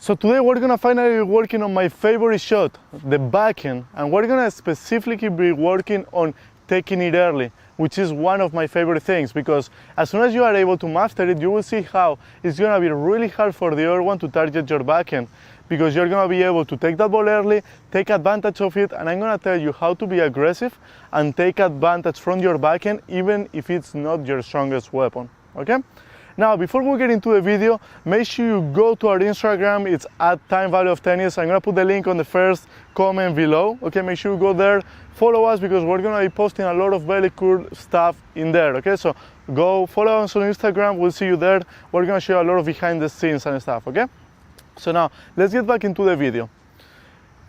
So today we're gonna finally be working on my favorite shot, the backhand, and we're gonna specifically be working on taking it early, which is one of my favorite things, because as soon as you are able to master it, you will see how it's gonna be really hard for the other one to target your backhand, because you're gonna be able to take that ball early, take advantage of it, and I'm gonna tell you how to be aggressive and take advantage from your backhand, even if it's not your strongest weapon, okay? Now, before we get into the video, make sure you go to our Instagram. It's at timevalueoftennis. I'm gonna put the link on the first comment below. Okay, make sure you go there, follow us, because we're gonna be posting a lot of very cool stuff in there. Okay, so go follow us on Instagram. We'll see you there. We're gonna show you a lot of behind the scenes and stuff. Okay, so now let's get back into the video.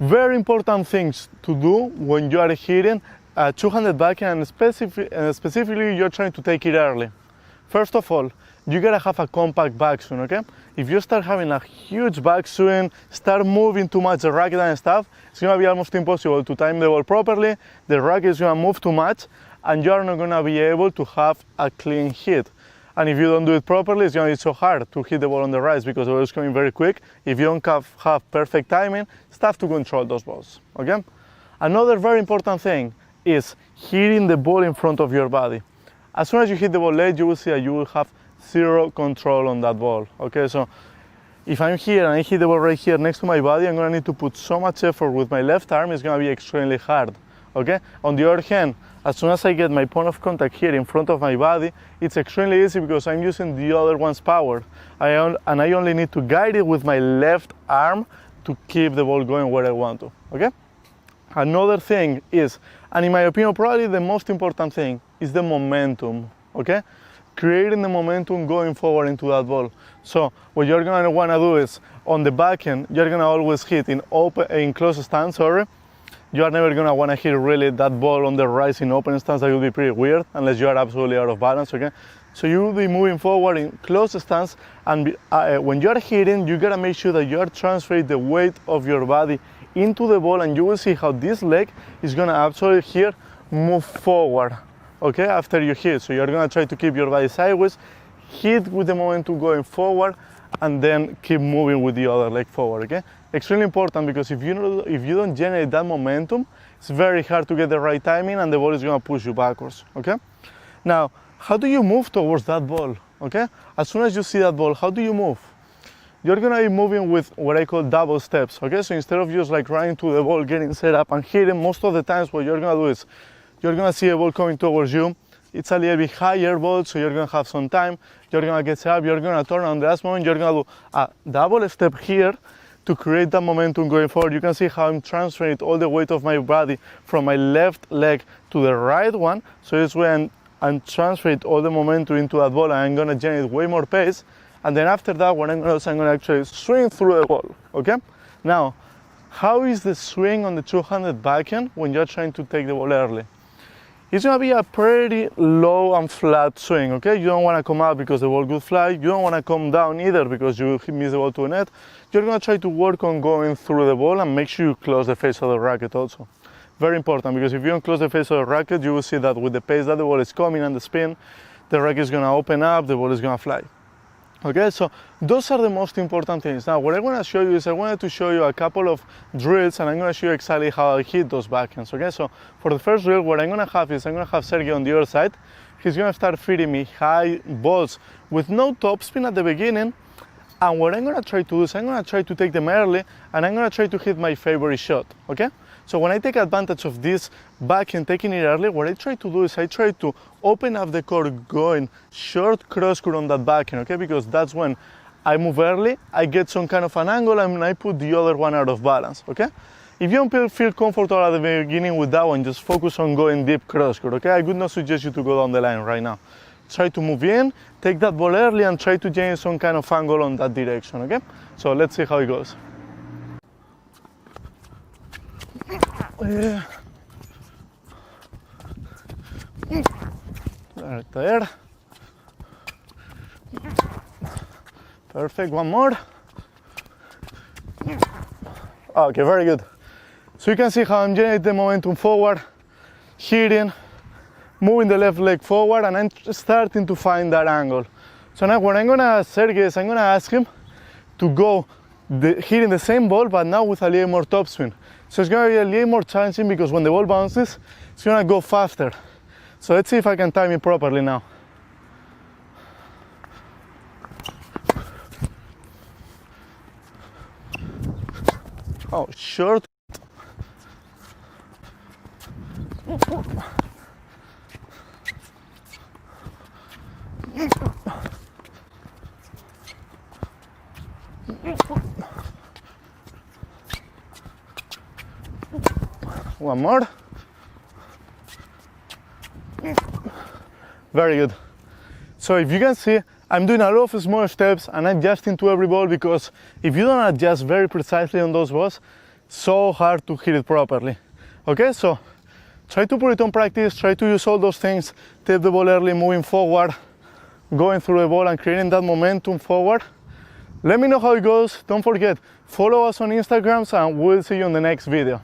Very important things to do when you are hitting a two-handed backhand, and specifically you're trying to take it early. First of all, you gotta have a compact backswing, okay? If you start having a huge backswing, start moving too much the racket and stuff, it's gonna be almost impossible to time the ball properly, the racket is gonna move too much, and you're not gonna be able to have a clean hit. And if you don't do it properly, it's gonna be so hard to hit the ball on the rise, because the ball is coming very quick. If you don't have perfect timing, it's tough to control those balls, okay? Another very important thing is hitting the ball in front of your body. As soon as you hit the ball late, you will see that you will have zero control on that ball, okay? So if I'm here and I hit the ball right here next to my body, I'm gonna need to put so much effort with my left arm, it's gonna be extremely hard, okay? On the other hand, as soon as I get my point of contact here in front of my body, it's extremely easy because I'm using the other one's power. And I only need to guide it with my left arm to keep the ball going where I want to, okay? Another thing is, and in my opinion, probably the most important thing, is the momentum, okay? Creating the momentum going forward into that ball. So what you're gonna wanna do is, on the backhand, you're gonna always hit in close stance, sorry. You are never gonna wanna hit really that ball on the rise in open stance. That will be pretty weird, unless you are absolutely out of balance, okay? So you will be moving forward in close stance, and when you're hitting, you gotta make sure that you're transferring the weight of your body into the ball, and you will see how this leg is gonna absolutely here move forward, okay, after you hit. So you're gonna try to keep your body sideways, hit with the momentum going forward, and then keep moving with the other leg forward, okay? Extremely important, because if you don't generate that momentum, it's very hard to get the right timing, and the ball is gonna push you backwards, okay? Now, how do you move towards that ball, okay? As soon as you see that ball, how do you move? You're gonna be moving with what I call double steps, okay? So instead of just like running to the ball, getting set up and hitting, most of the times what you're gonna do is, you're gonna see a ball coming towards you. It's a little bit higher ball, so you're gonna have some time. You're gonna get set up, you're gonna turn on the last moment, you're gonna do a double step here to create that momentum going forward. You can see how I'm transferring all the weight of my body from my left leg to the right one. So this way I'm transferring all the momentum into that ball, and I'm gonna generate way more pace. And then after that, what I'm gonna do is I'm gonna actually swing through the ball, okay? Now, how is the swing on the two-handed backhand when you're trying to take the ball early? It's gonna be a pretty low and flat swing, okay? You don't wanna come out because the ball could fly. You don't wanna come down either because you miss the ball to the net. You're gonna try to work on going through the ball, and make sure you close the face of the racket also. Very important, because if you don't close the face of the racket, you will see that with the pace that the ball is coming and the spin, the racket is gonna open up, the ball is gonna fly. Okay, so those are the most important things. Now, what I want to show you is, I wanted to show you a couple of drills, and I'm going to show you exactly how I hit those backhands. Okay, so for the first drill, what I'm going to have is, I'm going to have Sergey on the other side. He's going to start feeding me high balls with no topspin at the beginning. And what I'm going to try to do is, I'm going to try to take them early, and I'm going to try to hit my favorite shot. Okay? So when I take advantage of this backhand, taking it early, what I try to do is I try to open up the court going short cross court on that backhand, okay? Because that's when I move early, I get some kind of an angle, and I put the other one out of balance, okay? If you don't feel comfortable at the beginning with that one, just focus on going deep cross court, okay? I would not suggest you to go down the line right now. Try to move in, take that ball early, and try to generate some kind of angle on that direction, okay? So let's see how it goes. Right there. Perfect, one more. Okay, very good. So you can see how I'm generating the momentum forward, hitting, moving the left leg forward, and I'm starting to find that angle. So now what I'm gonna ask Sergey is, I'm gonna ask him to go hitting the same ball, but now with a little more topspin. So it's gonna be a little more challenging because when the ball bounces, it's gonna go faster. So let's see if I can time it properly now. Oh, short. One more. Very good. So if you can see, I'm doing a lot of small steps and adjusting to every ball, because if you don't adjust very precisely on those balls, so hard to hit it properly. Okay, so try to put it on practice, try to use all those things, tap the ball early, moving forward, going through the ball and creating that momentum forward. Let me know how it goes. Don't forget, follow us on Instagram and we'll see you in the next video.